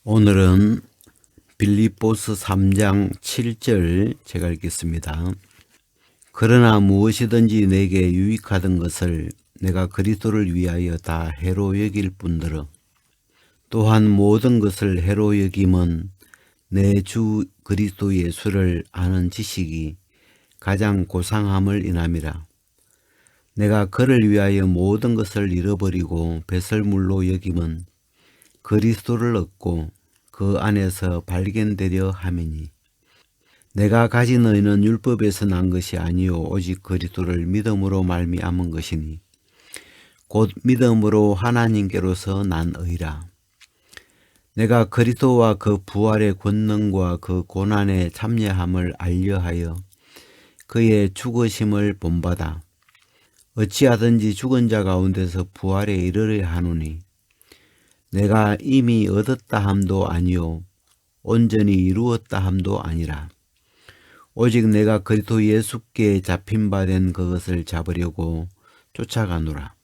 오늘은 빌립보서 3장 7절 제가 읽겠습니다. 그러나 무엇이든지 내게 유익하던 것을 내가 그리스도를 위하여 다 해로 여길 뿐더러 또한 모든 것을 해로 여김은 내 주 그리스도 예수를 아는 지식이 가장 고상함을 인함이라. 내가 그를 위하여 모든 것을 잃어버리고 배설물로 여김은 그리스도를 얻고 그 안에서 발견되려 함이니 내가 가진 의는 율법에서 난 것이 아니요 오직 그리스도를 믿음으로 말미암은 것이니 곧 믿음으로 하나님께로서 난 의라. 내가 그리스도와 그 부활의 권능과 그 고난의 참여함을 알려하여 그의 죽으심을 본받아 어찌하든지 죽은 자 가운데서 부활에 이르려 하노니 내가 이미 얻었다 함도 아니요 온전히 이루었다 함도 아니라 오직 내가 그리스도 예수께 잡힌 바 된 그것을 잡으려고 쫓아가노라.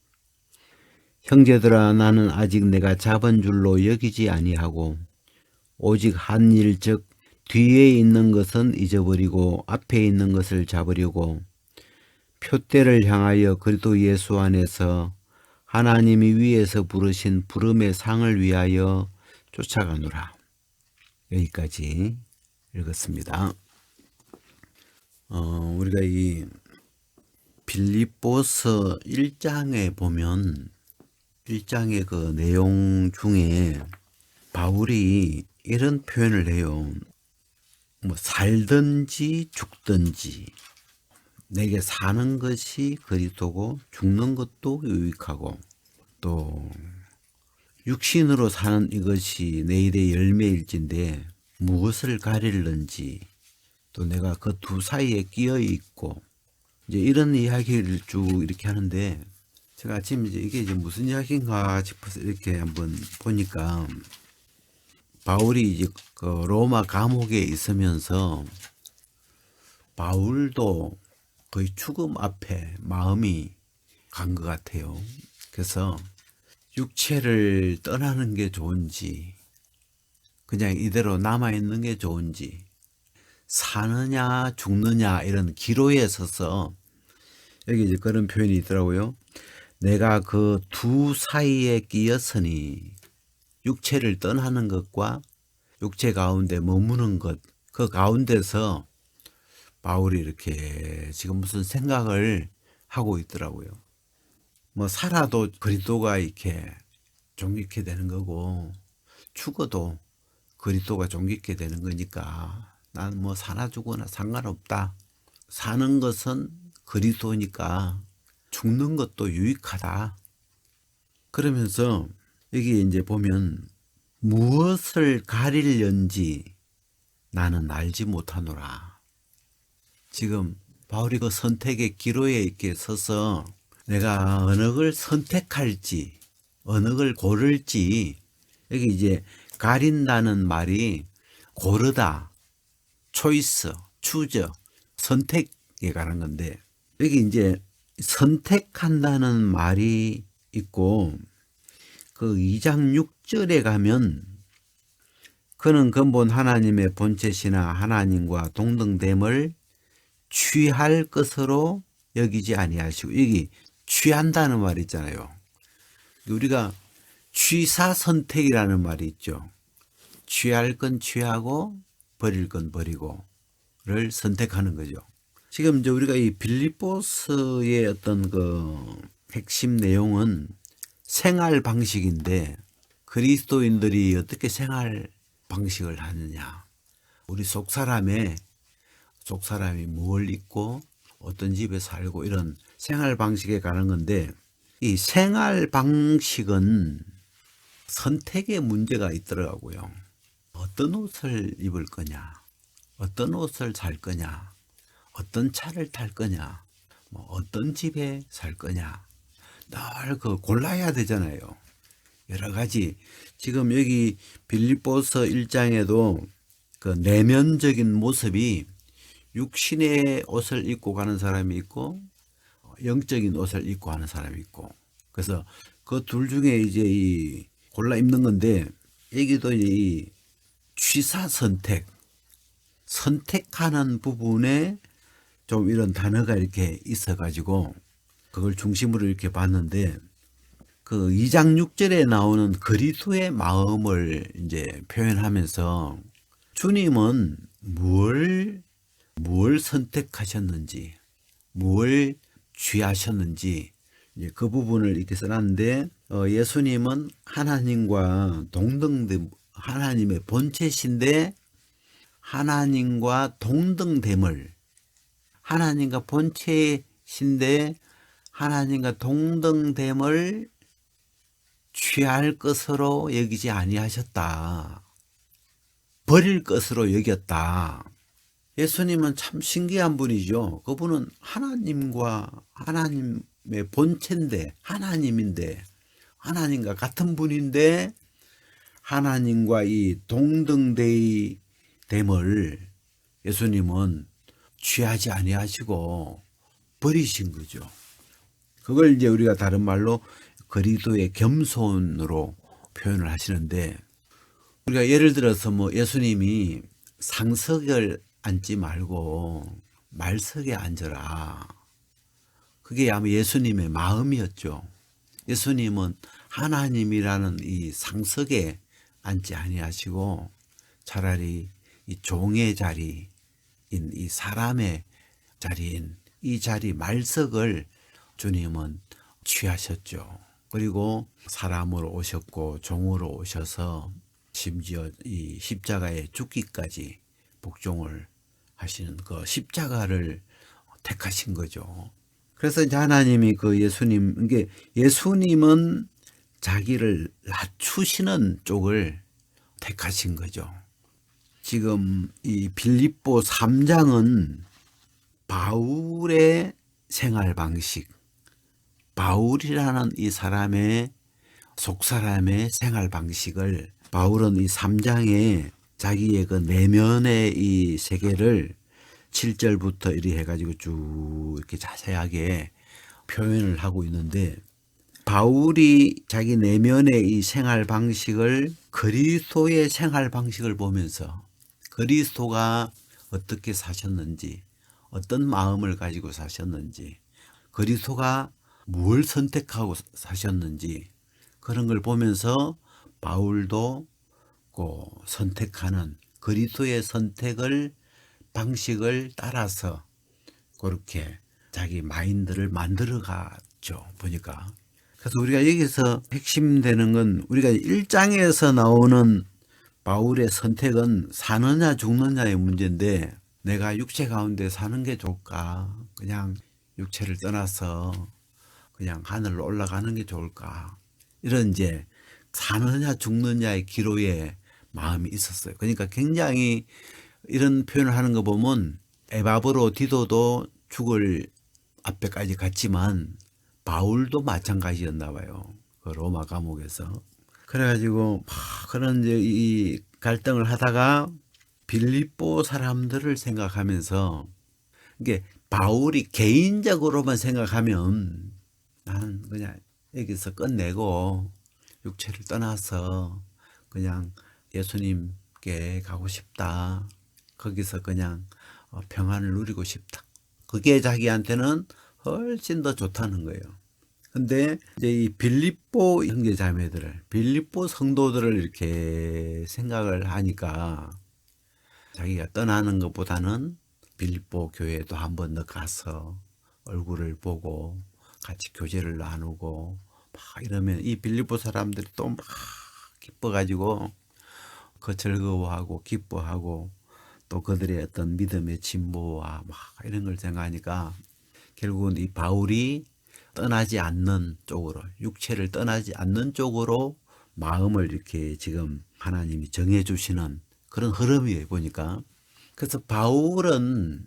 형제들아, 나는 아직 내가 잡은 줄로 여기지 아니하고 오직 한 일 즉 뒤에 있는 것은 잊어버리고 앞에 있는 것을 잡으려고 표대를 향하여 그리스도 예수 안에서 하나님이 위에서 부르신 부름의 상을 위하여 쫓아가노라. 여기까지 읽었습니다. 우리가 이 빌립보서 1장에 보면 1장의 그 내용 중에 바울이 이런 표현을 해요. 살든지 죽든지 내게 사는 것이 그리스도고 죽는 것도 유익하고 또 육신으로 사는 이것이 내일의 열매일진데 무엇을 가릴는지 또 내가 그 두 사이에 끼어 있고 이제 이런 이야기를 쭉 이렇게 하는데 제가 아침 이게 이제 무슨 이야기인가 싶어서 이렇게 한번 보니까 바울이 이제 그 로마 감옥에 있으면서 바울도 거의 죽음 앞에 마음이 간 것 같아요. 그래서 육체를 떠나는 게 좋은지 그냥 이대로 남아있는 게 좋은지 사느냐 죽느냐 이런 기로에 서서 여기 이제 그런 표현이 있더라고요. 내가 그 두 사이에 끼었으니 육체를 떠나는 것과 육체 가운데 머무는 것 그 가운데서 바울이 이렇게 지금 무슨 생각을 하고 있더라고요. 살아도 그리스도가 이렇게 존귀케 되는 거고 죽어도 그리스도가 존귀케 되는 거니까 난 사나 죽거나 상관없다. 사는 것은 그리스도니까 죽는 것도 유익하다. 그러면서 여기 이제 보면 무엇을 가리련지 나는 알지 못하노라. 지금 바울이 그 선택의 기로에 이렇게 서서 내가 어느 걸 선택할지 어느 걸 고를지 여기 이제 가린다는 말이 고르다, 초이스, 추저, 선택에 관한 건데 여기 이제 선택한다는 말이 있고 그 2장 6절에 가면 그는 근본 하나님의 본체시나 하나님과 동등됨을 취할 것으로 여기지 아니하시고 여기 취한다는 말이 있잖아요. 우리가 취사선택이라는 말이 있죠. 취할 건 취하고 버릴 건 버리고를 선택하는 거죠. 지금 이제 우리가 이 빌립보서의 어떤 그 핵심 내용은 생활 방식인데 그리스도인들이 어떻게 생활 방식을 하느냐, 우리 속 사람이 뭘 입고 어떤 집에 살고 이런 생활 방식에 관한 건데 이 생활 방식은 선택의 문제가 있더라고요. 어떤 옷을 입을 거냐, 어떤 옷을 살 거냐, 어떤 차를 탈 거냐, 어떤 집에 살 거냐, 늘 그 골라야 되잖아요. 여러 가지 지금 여기 빌립보서 1장에도 그 내면적인 모습이 육신의 옷을 입고 가는 사람이 있고 영적인 옷을 입고 가는 사람이 있고 그래서 그 둘 중에 이제 이 골라 입는 건데 여기도 이 취사 선택하는 부분에 좀 이런 단어가 이렇게 있어가지고 그걸 중심으로 이렇게 봤는데, 그 2장 6절에 나오는 그리스도의 마음을 이제 표현하면서 주님은 무엇을 선택하셨는지, 무엇을 취하셨는지, 이제 그 부분을 이렇게 써놨는데, 예수님은 하나님과 하나님의 본체신데 하나님과 동등됨을, 하나님과 본체신데 하나님과 동등됨을 취할 것으로 여기지 아니하셨다. 버릴 것으로 여겼다. 예수님은 참 신기한 분이죠. 그분은 하나님의 본체인데, 하나님인데, 하나님과 같은 분인데 하나님과 이 동등됨을 예수님은 취하지 아니하시고 버리신 거죠. 그걸 이제 우리가 다른 말로 그리스도의 겸손으로 표현을 하시는데, 우리가 예를 들어서 뭐 예수님이 상석을 앉지 말고 말석에 앉으라. 그게 아마 예수님의 마음이었죠. 예수님은 하나님이라는 이 상석에 앉지 아니하시고 차라리 이 종의 자리인, 이 사람의 자리인 이 자리 말석을 주님은 취하셨죠. 그리고 사람으로 오셨고 종으로 오셔서 심지어 이 십자가에 죽기까지 복종을 하시는 그 십자가를 택하신 거죠. 그래서 이제 하나님이 그 예수님은 자기를 낮추시는 쪽을 택하신 거죠. 지금 이 빌립보 3장은 바울의 생활 방식, 바울이라는 이 사람의 속사람의 생활 방식을 바울은 이 3장에 자기의 그 내면의 이 세계를 7절부터 이리 해가지고 쭉 이렇게 자세하게 표현을 하고 있는데, 바울이 자기 내면의 이 생활 방식을 그리스도의 생활 방식을 보면서 그리스도가 어떻게 사셨는지, 어떤 마음을 가지고 사셨는지, 그리스도가 무엇을 선택하고 사셨는지, 그런 걸 보면서 바울도 그 선택하는 그리스도의 방식을 따라서 그렇게 자기 마인드를 만들어 갔죠, 보니까. 그래서 우리가 여기서 핵심되는 건, 우리가 1장에서 나오는 바울의 선택은 사느냐 죽느냐의 문제인데, 내가 육체 가운데 사는 게 좋을까? 그냥 육체를 떠나서 그냥 하늘로 올라가는 게 좋을까? 이런 이제 사느냐 죽느냐의 기로에 마음이 있었어요. 그러니까 굉장히 이런 표현을 하는 거 보면 에바브로 디도도 죽을 앞에까지 갔지만 바울도 마찬가지였나 봐요. 그 로마 감옥에서. 그래가지고 그런 이제 이 갈등을 하다가 빌립보 사람들을 생각하면서, 이게 바울이 개인적으로만 생각하면 나는 그냥 여기서 끝내고 육체를 떠나서 그냥 예수님께 가고 싶다. 거기서 그냥 평안을 누리고 싶다. 그게 자기한테는 훨씬 더 좋다는 거예요. 근데 이제 이 빌립보 형제자매들을, 빌립보 성도들을 이렇게 생각을 하니까 자기가 떠나는 것보다는 빌립보 교회에도 한 번 더 가서 얼굴을 보고 같이 교제를 나누고 막 이러면 이 빌립보 사람들이 또 막 기뻐가지고 그 즐거워하고 기뻐하고 또 그들의 어떤 믿음의 진보와 막 이런 걸 생각하니까 결국은 이 바울이 떠나지 않는 쪽으로, 육체를 떠나지 않는 쪽으로 마음을 이렇게 지금 하나님이 정해 주시는 그런 흐름이에요, 보니까. 그래서 바울은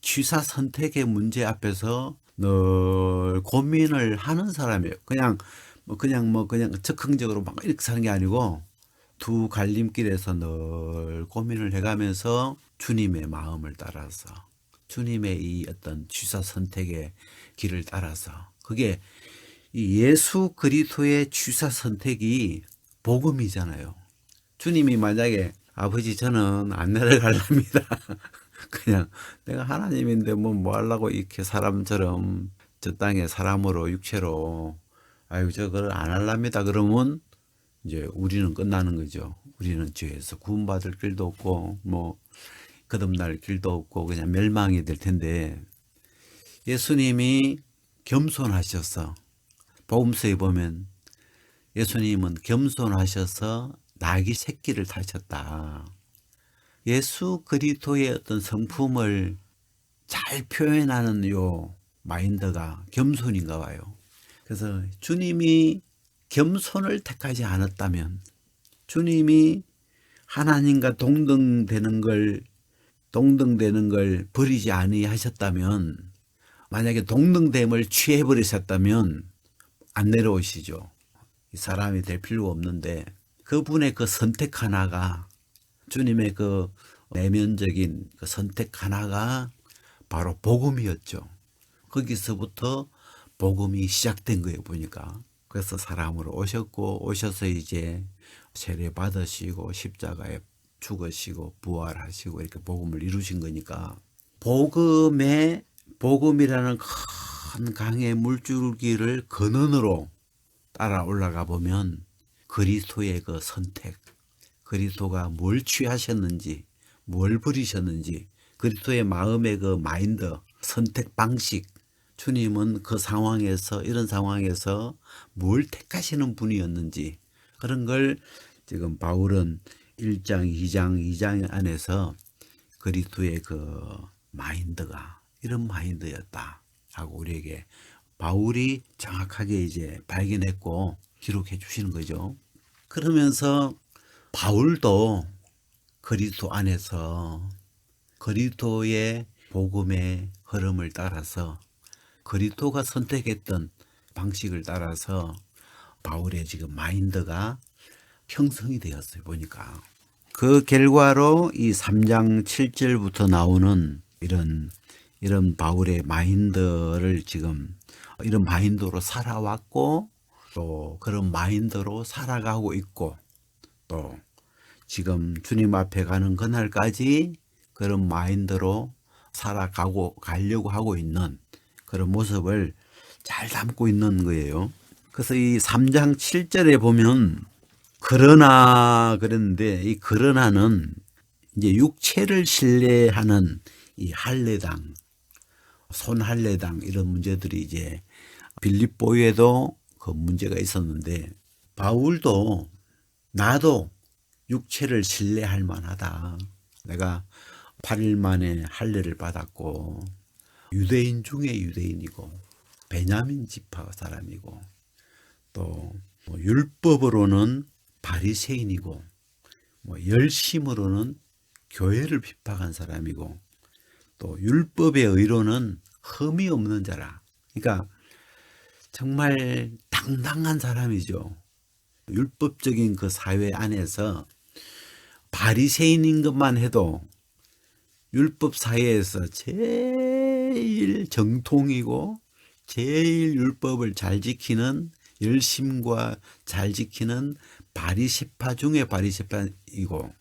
취사 선택의 문제 앞에서 늘 고민을 하는 사람이에요. 그냥 즉흥적으로 막 이렇게 사는 게 아니고 두 갈림길에서 늘 고민을 해가면서 주님의 마음을 따라서, 주님의 이 어떤 취사 선택의 길을 따라서, 그게 이 예수 그리스도의 취사 선택이 복음이잖아요. 주님이 만약에 아버지 저는 안 내려갈랍니다. 그냥 내가 하나님인데 뭐 하려고 이렇게 사람처럼 저 땅에 사람으로 육체로 아유 저걸 안 할랍니다. 그러면 이제 우리는 끝나는 거죠. 우리는 죄에서 구원받을 길도 없고 뭐 거듭날 길도 없고 그냥 멸망이 될 텐데 예수님이 겸손하셔서 복음서에 보면 예수님은 겸손하셔서 나귀 새끼를 타셨다. 예수 그리스도의 어떤 성품을 잘 표현하는 요 마인드가 겸손인가 봐요. 그래서 주님이 겸손을 택하지 않았다면 주님이 하나님과 동등되는 걸 버리지 아니하셨다면 만약에 동등됨을 취해버리셨다면 안 내려오시죠. 사람이 될 필요가 없는데 그분의 그 선택 하나가 주님의 그 내면적인 그 선택 하나가 바로 복음이었죠. 거기서부터 복음이 시작된 거예요, 보니까. 그래서 사람으로 오셨고 오셔서 이제 세례 받으시고 십자가에 죽으시고 부활하시고 이렇게 복음을 이루신 거니까 복음이라는 큰 강의 물줄기를 근원으로 따라 올라가 보면 그리스도의 그 선택, 그리스도가 뭘 취하셨는지, 뭘 버리셨는지, 그리스도의 마음의 그 마인드, 선택 방식, 주님은 그 상황에서 이런 상황에서 뭘 택하시는 분이었는지 그런 걸 지금 바울은 1장, 2장 안에서 그리스도의 그 마인드가 이런 마인드였다 하고 우리에게 바울이 정확하게 이제 발견했고 기록해 주시는 거죠. 그러면서 바울도 그리스도 안에서 그리스도의 복음의 흐름을 따라서 그리스도가 선택했던 방식을 따라서 바울의 지금 마인드가 형성이 되었어요. 보니까 그 결과로 이 3장 7절부터 나오는 이런 바울의 마인드를 지금 이런 마인드로 살아왔고 또 그런 마인드로 살아가고 있고 또 지금 주님 앞에 가는 그날까지 그런 마인드로 가려고 하고 있는 그런 모습을 잘 담고 있는 거예요. 그래서 이 3장 7절에 보면 그랬는데 이 그러나는 이제 육체를 신뢰하는 이 할례당, 손할례당 이런 문제들이 이제 빌립보에도 그 문제가 있었는데 바울도 나도 육체를 신뢰할 만하다. 내가 8일 만에 할례를 받았고 유대인 중에 유대인이고 베냐민 지파 사람이고 또 율법으로는 바리새인이고 열심으로는 교회를 비판한 사람이고 또 율법의 의로는 흠이 없는 자라. 그러니까 정말 당당한 사람이죠. 율법적인 그 사회 안에서 바리새인인 것만 해도 율법 사회에서 제일 정통이고 제일 율법을 잘 지키는 열심과 잘 지키는 바리새파 중에 바리새파이고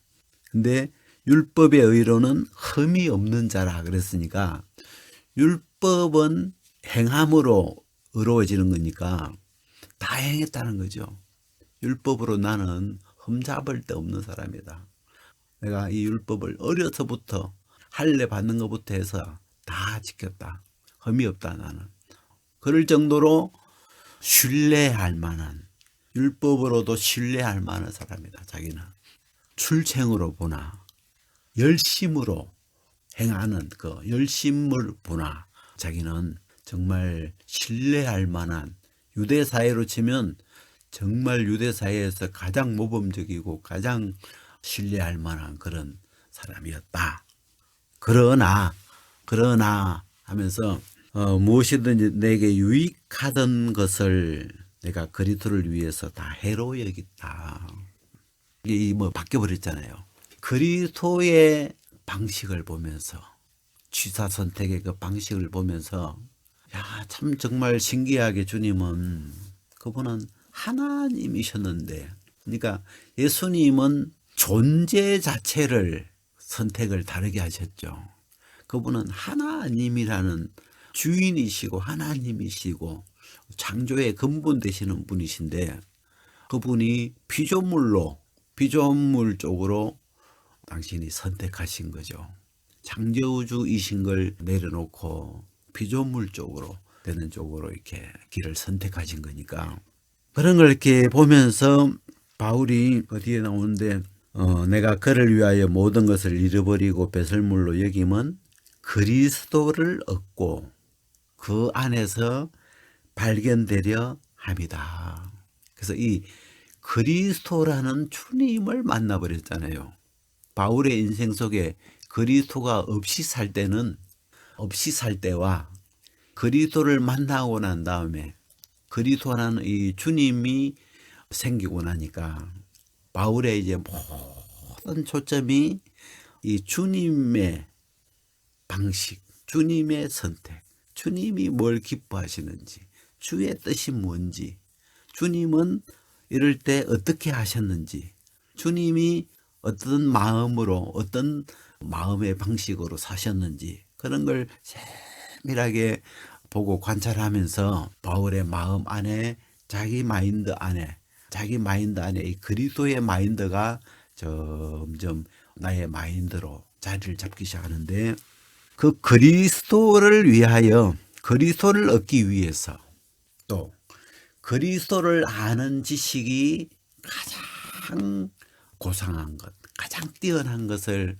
근데 율법의 의로는 흠이 없는 자라 그랬으니까 율법은 행함으로 의로워지는 거니까 다 행했다는 거죠. 율법으로 나는 흠잡을 데 없는 사람이다. 내가 이 율법을 어려서부터 할례 받는 것부터 해서 다 지켰다. 흠이 없다 나는. 그럴 정도로 신뢰할 만한 율법으로도 신뢰할 만한 사람이다. 자기는 출생으로 보나 열심으로 행하는 그 열심을 보나 자기는 정말 신뢰할 만한 유대 사회로 치면 정말 유대 사회에서 가장 모범적이고 가장 신뢰할 만한 그런 사람이었다. 그러나 하면서 무엇이든지 내게 유익하던 것을 내가 그리스도를 위해서 다 해로 여겼다. 이게 바뀌어 버렸잖아요. 그리스도의 방식을 보면서 취사 선택의 그 방식을 보면서 참 정말 신기하게 주님은 그분은 하나님이셨는데 그러니까 예수님은 존재 자체를 선택을 다르게 하셨죠. 그분은 하나님이라는 주인이시고 하나님이시고 창조의 근본 되시는 분이신데 그분이 피조물 쪽으로 당신이 선택하신 거죠. 창조주이신 걸 내려놓고 피조물 쪽으로 되는 쪽으로 이렇게 길을 선택하신 거니까 그런 걸 이렇게 보면서 바울이 어디에 나오는데 내가 그를 위하여 모든 것을 잃어버리고 배설물로 여김은 그리스도를 얻고 그 안에서 발견되려 합니다. 그래서 이 그리스도라는 주님을 만나버렸잖아요. 바울의 인생 속에 그리스도가 없이 살 때와 그리스도를 만나고 난 다음에 그리스도라는 이 주님이 생기고 나니까 바울의 이제 모든 초점이 이 주님의 방식, 주님의 선택, 주님이 뭘 기뻐하시는지, 주의 뜻이 뭔지, 주님은 이럴 때 어떻게 하셨는지, 주님이 어떤 마음으로 어떤 마음의 방식으로 사셨는지 그런 걸 세밀하게 보고 관찰하면서 바울의 마음 안에 자기 마인드 안에 이 그리스도의 마인드가 점점 나의 마인드로 자리를 잡기 시작하는데 그 그리스도를 위하여 그리스도를 얻기 위해서 또 그리스도를 아는 지식이 가장 고상한 것, 가장 뛰어난 것을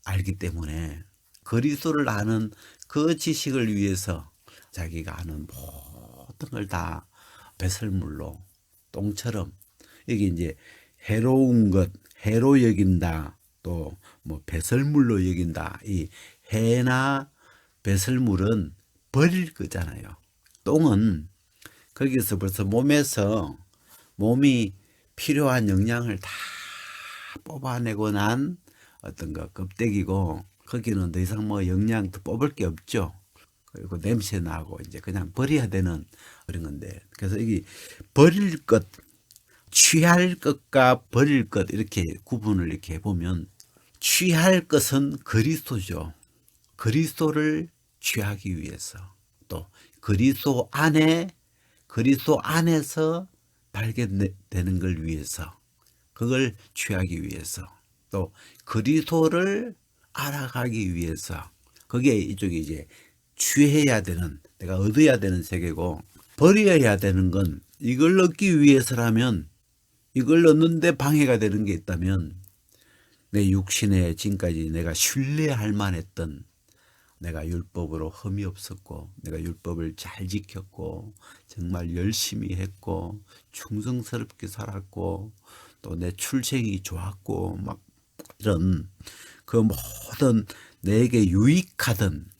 알기 때문에 그리스도를 아는 그 지식을 위해서 자기가 아는 모든 걸 다 배설물로 똥처럼 여기 이제 해로운 것, 해로 여긴다, 또 뭐 배설물로 여긴다. 이 해나 배설물은 버릴 거잖아요. 똥은 거기서 벌써 몸이 필요한 영양을 다 뽑아내고 난 어떤 거 껍데기고 거기는 더 이상 뭐 영양도 뽑을 게 없죠. 그리고 냄새 나고 이제 그냥 버려야 되는 그런 건데 그래서 이게 버릴 것, 취할 것과 버릴 것 이렇게 구분을 이렇게 보면 취할 것은 그리스도죠. 그리스도를 취하기 위해서 또 그리스도 안에서 발견되는 걸 위해서 그걸 취하기 위해서 또 그리스도를 알아가기 위해서 그게 이쪽에 이제 취해야 되는 내가 얻어야 되는 세계고 버려야 되는 건 이걸 얻기 위해서라면 이걸 얻는데 방해가 되는 게 있다면 내 육신의 지금까지 내가 신뢰할 만했던 내가 율법으로 흠이 없었고 내가 율법을 잘 지켰고 정말 열심히 했고 충성스럽게 살았고 또 내 출생이 좋았고 막 이런 그 모든 내게 유익하던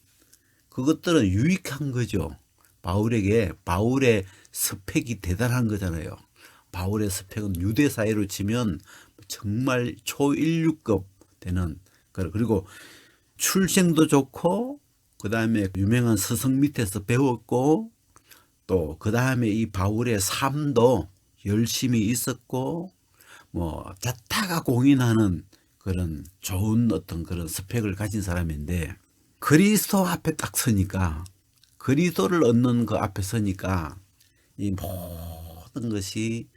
그것들은 유익한 거죠. 바울의 스펙이 대단한 거잖아요. 바울의 스펙은 유대 사회로 치면 정말 초인류급 되는 그리고 출생도 좋고 그 다음에 유명한 스승 밑에서 배웠고 또 그 다음에 이 바울의 삶도 열심히 있었고 뭐 자타가 공인하는 그런 좋은 어떤 그런 스펙을 가진 사람인데 그리스도 앞에 딱 서니까 그리스도를 얻는 그 앞에 서니까 이 모든 것이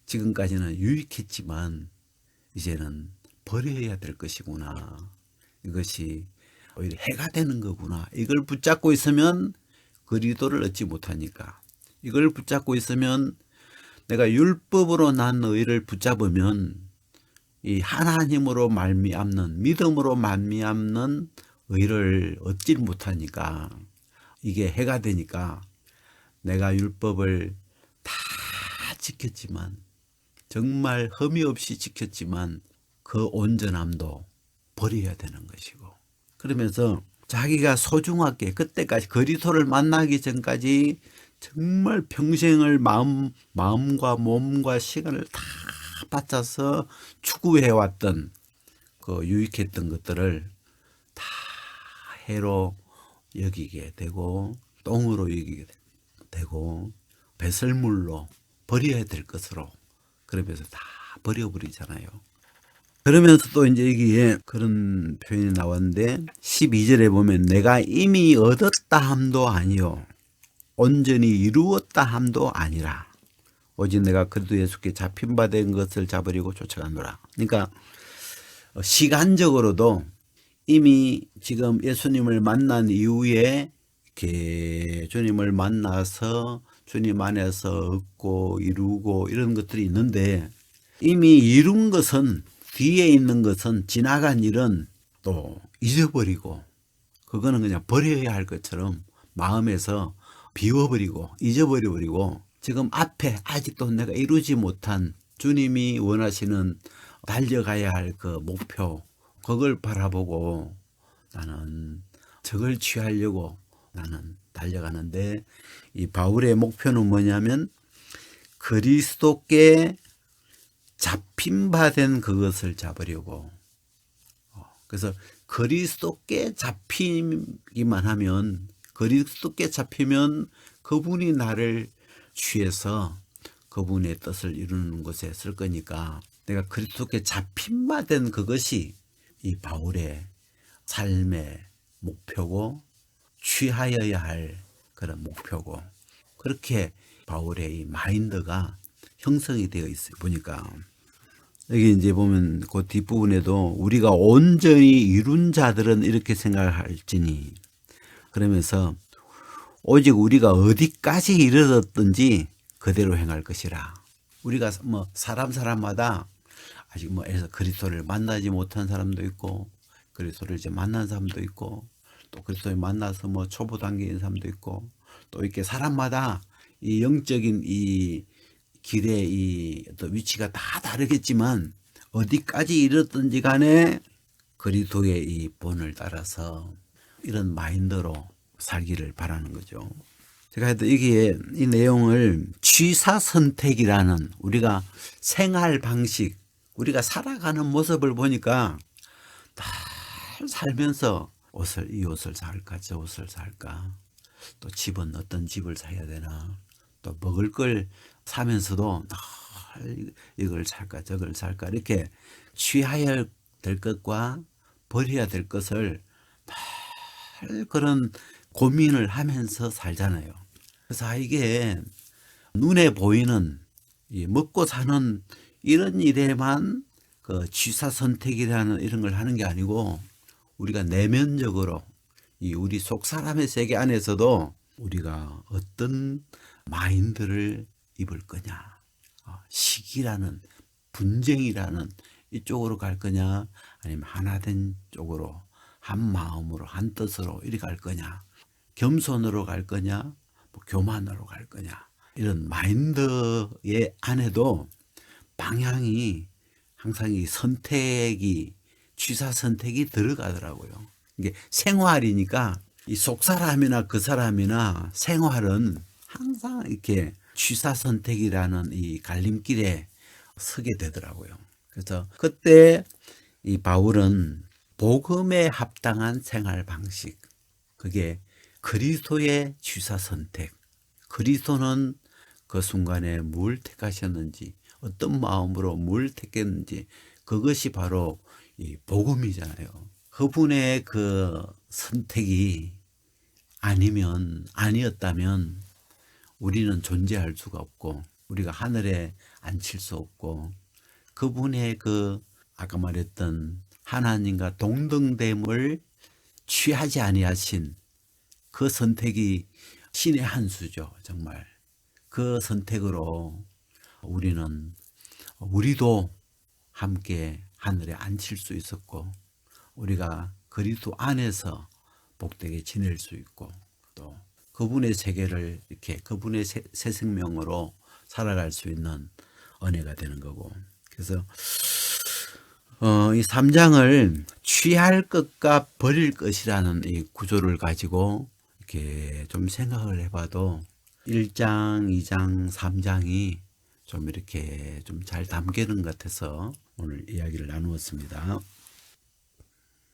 지금까지는 유익했지만 이제는 버려야 될 것이구나. 이것이 오히려 해가 되는 거구나. 이걸 붙잡고 있으면 그리스도를 얻지 못하니까. 이걸 붙잡고 있으면 내가 율법으로 난 의를 붙잡으면 이 하나님으로 말미암는 믿음으로 말미암는 의를 얻지 못하니까 이게 해가 되니까 내가 율법을 다 지켰지만 정말 흠이 없이 지켰지만 그 온전함도 버려야 되는 것이고 그러면서 자기가 소중하게 그때까지 그리스도를 만나기 전까지 정말 평생을 마음과 몸과 시간을 다 바쳐서 추구해왔던 그 유익했던 것들을 다 해로 여기게 되고 똥으로 여기게 되고 배설물로 버려야 될 것으로 그러면서 다 버려버리잖아요. 그러면서 또 이제 여기에 그런 표현이 나왔는데 12절에 보면 내가 이미 얻었다 함도 아니요 온전히 이루었다 함도 아니라 오직 내가 그리스도 예수께 잡힌 바 된 것을 잡으려고 쫓아가노라. 그러니까 시간적으로도 이미 지금 예수님을 만난 이후에 이렇게 주님을 만나서 주님 안에서 얻고 이루고 이런 것들이 있는데 이미 이룬 것은 뒤에 있는 것은 지나간 일은 또 잊어버리고 그거는 그냥 버려야 할 것처럼 마음에서 비워버리고 잊어버려버리고 지금 앞에 아직도 내가 이루지 못한 주님이 원하시는 달려가야 할 그 목표 그걸 바라보고 나는 저걸 취하려고 나는 달려가는데 이 바울의 목표는 뭐냐면 그리스도께 잡힌 바 된 그것을 잡으려고. 그래서 그리스도께 잡히기만 하면 그리스도께 잡히면 그분이 나를 취해서 그분의 뜻을 이루는 곳에 쓸 거니까 내가 그리스도께 잡힌 바 된 그것이 이 바울의 삶의 목표고 취하여야 할 그런 목표고 그렇게 바울의 이 마인드가 형성이 되어 있어요. 보니까 여기 이제 보면 그 뒷부분에도 우리가 온전히 이룬 자들은 이렇게 생각할지니 그러면서 오직 우리가 어디까지 이르렀든지 그대로 행할 것이라. 우리가 뭐 사람마다 아직 뭐 해서 그리스도를 만나지 못한 사람도 있고 그리스도를 이제 만난 사람도 있고 또 그리스도를 만나서 뭐 초보 단계인 사람도 있고 또 이렇게 사람마다 이 영적인 이 길의 이 어떤 위치가 다 다르겠지만 어디까지 이르렀든지 간에 그리스도의 이 본을 따라서 이런 마인드로 살기를 바라는 거죠. 제가 하여튼 여기에 이 내용을 취사 선택이라는 우리가 생활 방식, 우리가 살아가는 모습을 보니까 다 살면서 이 옷을 살까, 저 옷을 살까, 또 집은 어떤 집을 사야 되나, 또 먹을 걸 사면서도 이걸 살까, 저걸 살까, 이렇게 취해야 될 것과 버려야 될 것을 늘 그런 고민을 하면서 살잖아요. 그래서 이게 눈에 보이는 먹고 사는 이런 일에만 그 취사 선택이라는 이런 걸 하는 게 아니고 우리가 내면적으로 우리 속 사람의 세계 안에서도 우리가 어떤 마인드를 입을 거냐, 시기라는 분쟁이라는 이쪽으로 갈 거냐, 아니면 하나된 쪽으로 한 마음으로 한 뜻으로 이리 갈 거냐, 겸손으로 갈 거냐, 뭐 교만으로 갈 거냐, 이런 마인드의 안에도 방향이 항상 이 선택이 취사 선택이 들어가더라고요. 이게 생활이니까 이 속 사람이나 그 사람이나 생활은 항상 이렇게 취사 선택이라는 이 갈림길에 서게 되더라고요. 그래서 그때 이 바울은 복음에 합당한 생활 방식, 그게 그리스도의 취사 선택, 그리스도는 그 순간에 뭘 택하셨는지, 어떤 마음으로 뭘 택했는지, 그것이 바로 이 복음이잖아요. 그분의 그 선택이 아니었다면 우리는 존재할 수가 없고, 우리가 하늘에 앉힐 수 없고, 그분의 그 아까 말했던 하나님과 동등됨을 취하지 아니하신 그 선택이 신의 한 수죠. 정말 그 선택으로 우리도 함께 하늘에 앉힐 수 있었고 우리가 그리스도 안에서 복되게 지낼 수 있고 또 그분의 세계를 이렇게 그분의 새 생명으로 살아갈 수 있는 은혜가 되는 거고. 그래서 이 3장을 취할 것과 버릴 것이라는 이 구조를 가지고 이렇게 좀 생각을 해봐도 1장, 2장, 3장이 좀 이렇게 좀 잘 담기는 것 같아서 오늘 이야기를 나누었습니다.